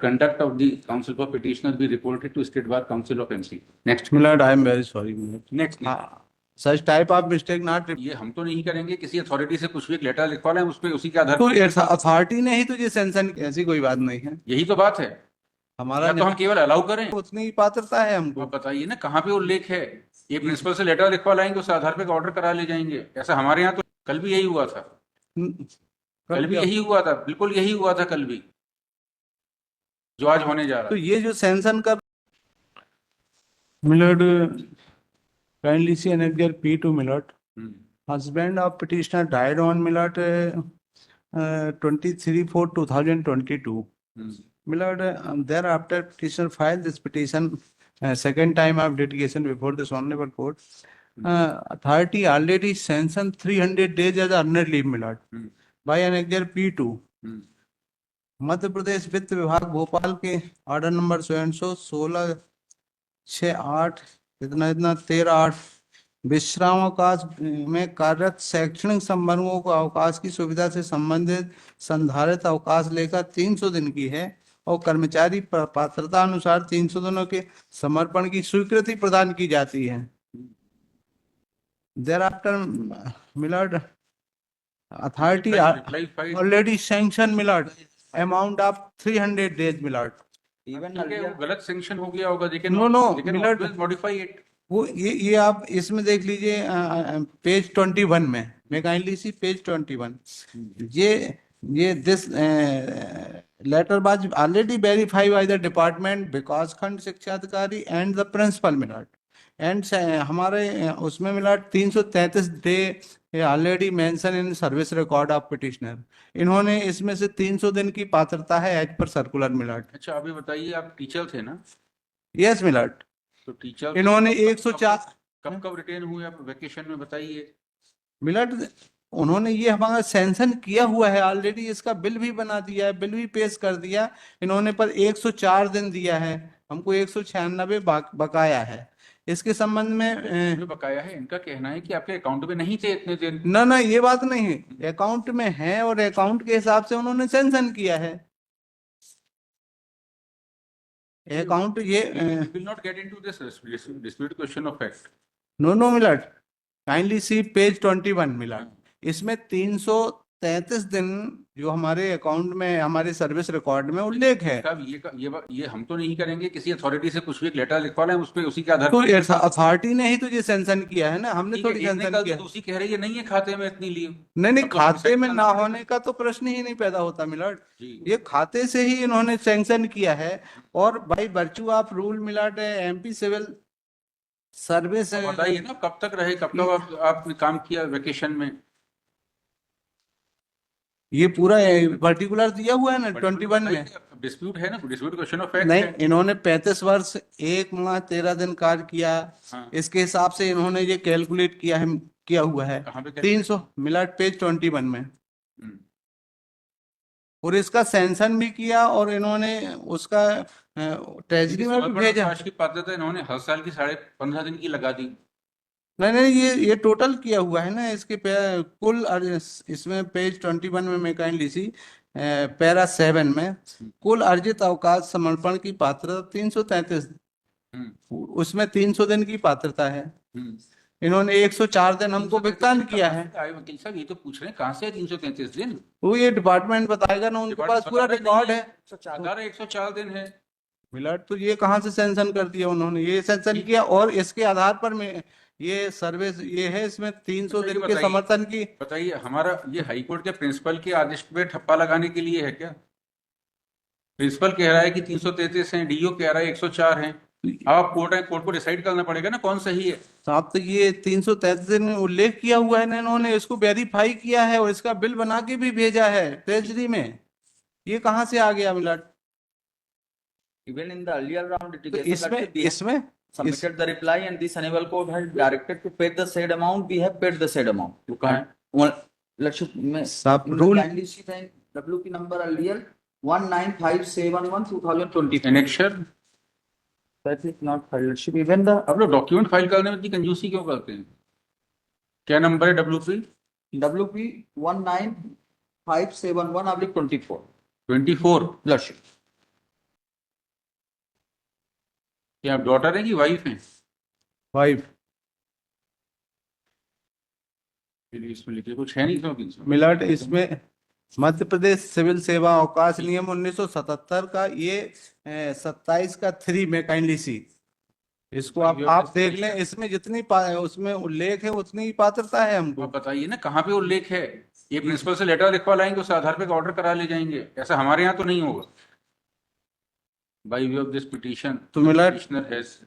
conduct of the counsel for petitioner be reported to State Bar Council of MC. Next. Milord, I am very sorry, Milord. Next. Such type of mistake not. ये हम तो नहीं करेंगे, किसी authority से कुछ भी एक लेटर लिखवा लें, उसपे उसी के आधार तो अथॉरिटी ने ही तुझे सैंक्शन, ऐसी कोई बात नहीं है। यही तो बात है हमारा तो हम केवल अलाउ करें, उतनी ही पात्रता है हमको। आप बताइए ना कहाँ पे उल्लेख है। ये प्रिंसिपल से लेटर लिखवा लाएंगे, उस आधार पे ऑर्डर करा ले जाएंगे। ऐसा हमारे यहाँ तो कल भी यही हुआ था, कल भी यही हुआ था, बिल्कुल यही हुआ था कल भी, जो आज होने जा रहा तो ये जो सैंक्शन कर milord kindly see annexure P2 milord husband of petitioner died on Milord 23/4/2022. Milord, thereafter petitioner filed this petition second time of litigation before this honorable court. Authority already sanctioned 300 days as earned leave, Milord, by annexure P2. Madhya Pradesh वित्त विभाग भोपाल के order number 16/6/8 इतना 13/8 विश्राम अवकाश में कार्यरत शैक्षणिक संबंधों को अवकाश की सुविधा से संबंधित संधारित अवकाश लेकर 300 दिन की है और कर्मचारी पात्रता अनुसार 300 दिनों के समर्पण की स्वीकृति प्रदान की जाती है। Thereafter, Milord, authority already sanctioned, Milord, amount of 300 days, Milord. Even गलत सैंक्शन हो गया होगा, लेकिन Milord, modify it. वो ये आप इसमें देख लीजिए पेज 21 में, मैं काइंडली सी पेज 21, ये this letter was already verified by the department विकास खंड शिक्षा अधिकारी and the principal milord and हमारे उसमें milord 333 day already mentioned in service record of petitioner. इन्होंने इसमें से 300 दिन की पात्रता है एज पर सर्कुलर मिलर्ड। अच्छा अभी बताइए, आप टीचर थे ना? यस मिलर्ड। तो टीचर इन्होंने 104 कब रिटेन हुए आप वेकेशन में, बताइए। मिलर्ड, उन्होंने ये हमारा सैंक्शन किया हुआ है ऑलरेडी, इसका बिल भी बना दिया है, बिल भी पेश कर दिया इन्होंने, पर 104 दिन दिया है हमको, 196 बकाया है। इसके संबंध में बकाया है, इनका कहना है कि आपके अकाउंट में नहीं थे इतने दिन। ना ये बात नहीं है, अकाउंट में है और अकाउंट के हिसाब से उन्होंने सैंक्शन किया है अकाउंट। ये will not get into this dispute question of fact. No milord, kindly see page 21 milord, इसमें 333 दिन जो हमारे अकाउंट में हमारे सर्विस रिकॉर्ड में उल्लेख है। ये हम तो नहीं करेंगे, किसी अथॉरिटी से कुछ भी एक लेटर लिखवा लें, उस पे उसी के आधार तो अथॉरिटी ने ही तुझे सैंक्शन किया है ना, हमने थोड़ी सैंक्शन किया। दूसरी कह रही है नहीं है खाते में इतनी लीव। नहीं खाते में ना होने का तो प्रश्न ही नहीं पैदा होता मिलर्ड, ये खाते से ही इन्होंने सैंक्शन किया है और by virtue of rule milord MP civil service. बताइए ना कब तक रहे, कब तक आपने काम किया वेकेशन में? ये पूरा पर्टिकुलर दिया हुआ है ना 21 में। डिस्प्यूट है ना, डिस्प्यूट क्वेश्चन ऑफ फैक्ट नहीं है। इन्होंने 35 वर्ष 1 माह 13 दिन कार्य किया। हाँ। इसके हिसाब से इन्होंने ये कैलकुलेट किया हुआ है 300 मिलर्ड पेज 21 में, और इसका सैंक्शन भी किया और इन्होंने उसका ट्रेजरी में भी भेजा। की पात्रता इन्होंने हर साल की 15.5 दिन की लगा दी। नहीं ये टोटल किया हुआ है ना, इसके कुल इसमें पेज 21 में मैं काइंडली सी पैरा 7 में कुल अर्जित अवकाश समर्पण की पात्रता 333, उसमें 300 दिन की पात्रता है। इन्होंने 104 दिन हमको भुगतान किया है। वकील साहब ये तो पूछ रहे हैं कहाँ से 333 दिन? वो ये डिपार्टमेंट बताएगा ना, उनके पास पूरा रिकॉर्ड है। 104 दिन है मिलर्ड, तो ये कहाँ से सैंक्शन कर दिया उन्होंने, ये सैंक्शन किया और इसके आधार पर मैं ये सर्विस ये है, इसमें 300 दिन के समर्थन की। बताइए, हमारा ये हाई कोर्ट के प्रिंसिपल के आदेश पे ठप्पा लगाने के लिए है क्या? प्रिंसिपल कह रहा है कि 333 हैं, डीओ कह रहा है 104 हैं। आप कोर्ट को डिसाइड करना पड़ेगा ना कौन सही है। साहब तो ये 333 दिन में उल्लेख किया हुआ है ना, इन्होंने इसको वेरीफाई किया है और इसका बिल बना के भी भेजा है ट्रेजरी में, ये कहाँ से आ गया मिलर्ड? Even in the earlier round litigation, इसमें submitted the reply and this honorable court had directed to pay the said amount. We have paid the said amount. तो कहाँ? Rule WP number earlier 19571/2020. Annexure That is not filed. Even the अब लोग document file करने में इतनी कंजूसी क्यों करते हैं? क्या नंबर है WP 19571/24. 24 Lordship. क्या आप डॉटर हैं कि वाइफ हैं? वाइफ। चलिए इसमें लिखिए, कुछ है नहीं इसमें कुछ। मिलट इसमें मध्य प्रदेश सिविल सेवा अवकाश नियम 1977 का ये 27 का 3 में काइंडली सी इसको आप देख लें, इसमें जितनी उसमें उल्लेख है उतनी ही पात्रता है हमको। आप बताइए ना कहाँ पे उल्लेख है। ये प्रिंसिपल से लेटर लिखवा लाएंगे, उस आधार पे ऑर्डर करा ले जाएंगे, ऐसा हमारे यहाँ तो नहीं होगा। By way of this petition तो milord petitioner has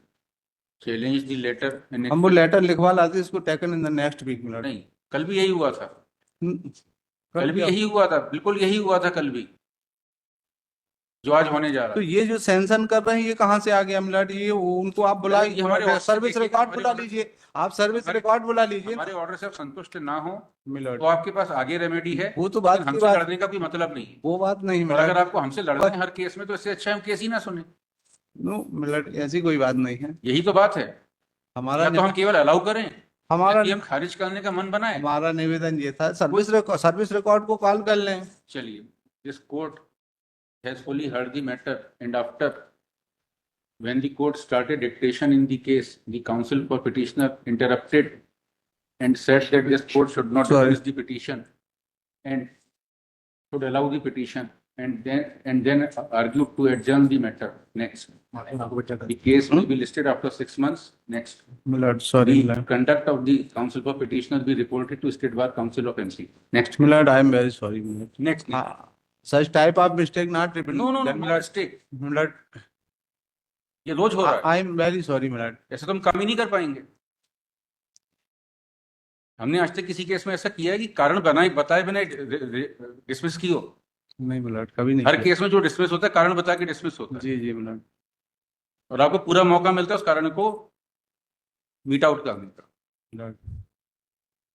challenge the letter. हम वो लेटर लिखवा लाते, इसको taken in the next week milord. नहीं, कल भी यही हुआ था, कल भी क्या? यही हुआ था, बिल्कुल यही हुआ था कल भी, जो आज होने जा रहा तो है। ये जो सैंक्शन कर रहे हैं ये कहाँ से आ गया मिलट? ये उनको आप ये बुलाइए, हमारे order सर्विस देखिए, रिकॉर्ड हमारे बुला order- लीजिए, आप सर्विस हमारे- रिकॉर्ड बुला लीजिए हमारे ऑर्डर से आप संतुष्ट ना हो मिलट। तो आपके पास आगे रेमेडी है, वो तो बात लेकिन की हमसे बात, लड़ने का कोई मतलब नहीं है। वो बात नहीं और अगर मिलट। आपको हमसे लड़ना है हर केस में, तो इससे अच्छा हम केस ही ना सुने। नो मिलट, ऐसी कोई बात नहीं है। यही तो बात है। हमारा या तो हम केवल अलाउ करें, हमारा कि हम खारिज करने का मन बनाए। हमारा निवेदन ये था, सर्विस रिकॉर्ड को कॉल कर लें। चलिए, this court has fully heard the matter, and after when the court started dictation in the case, the counsel for petitioner interrupted and said that this court should not Sorry. dismiss the petition and should allow the petition, and then argued to adjourn the matter. Next, the case will be listed after 6 months. Next, milord sorry the conduct of the counsel for petitioner be reported to State Bar Council of MC. Next, milord, I am very sorry milord. next. Such type of mistake not repeat. No, no, no, no mistake. Milord, ये रोज हो रहा है, I am very sorry milord. ऐसे तो हम काम ही नहीं कर पाएंगे। हमने आज तक किसी केस में ऐसा किया है कि कारण बताए बिना डिसमिस की हो? नहीं मिलट, कभी नहीं हर किया। केस में जो डिसमिस होता है कारण बता के डिसमिस होता है, जी जी मिलट। और आपको पूरा मौका मिलता है उस कारण को मीट आउट करने का। मिलट,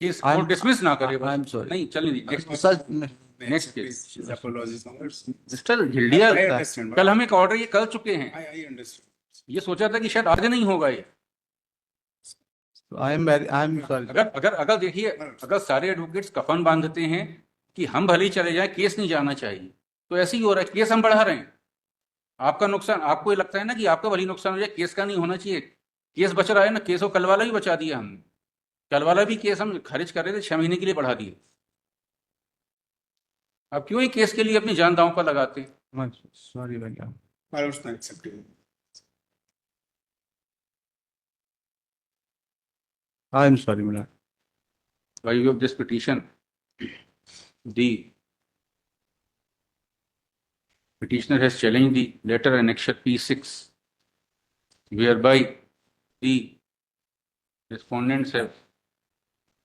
केस I'm- को डिसमिस ना करे I am बस। sorry. नहीं, चलिए next such next case. Apologies on that. Mister Jhildiya, I understand. कल हम एक ऑर्डर ये कर चुके हैं, I understand. ये सोचा था कि शायद आज नहीं होगा ये। आई एम सॉरी। अगर अगर अगर देखिए, अगर सारे एडवोकेट्स कफन बांधते हैं कि हम भले ही चले जाएं, केस नहीं जाना चाहिए, तो ऐसे ही हो रहा है, केस हम बढ़ा रहे हैं। आपका नुकसान, आपको ये लगता है ना कि आपका भले नुकसान हो जाए, केस का नहीं होना चाहिए। केस बच रहा है ना, केस को कल वाला भी बचा दिया हमने। कल वाला भी केस हम खारिज कर रहे थे, 6 महीने के लिए बढ़ा दिए। अब क्यों ही केस के लिए अपनी जान दांव पर लगाते हैं? सॉरी भैया। I was not accepting. I am sorry milord. By way of this petition, the petitioner has challenged the letter annexure P6, whereby the respondents have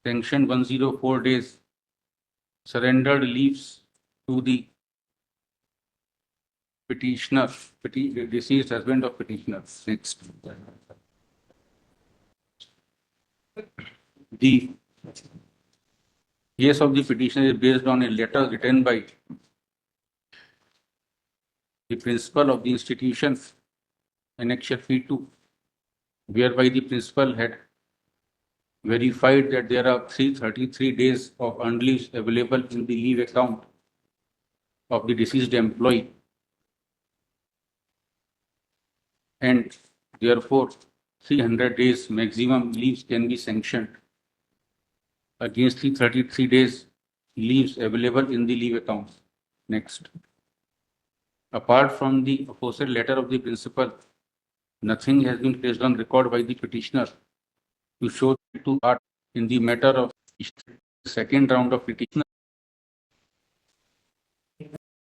sanctioned 104 days surrendered leaves to the petitioner, deceased husband of petitioner. Next. The case of the petitioner is based on a letter written by the principal of the institution, annexure P2, whereby the principal had verified that there are 333 days of earned leaves available in the leave account of the deceased employee, and therefore 300 days maximum leaves can be sanctioned against the 33 days leaves available in the leave account. Next. Apart from the aforesaid letter of the principal, nothing has been placed on record by the petitioner to show to part in the matter of second round of petitioner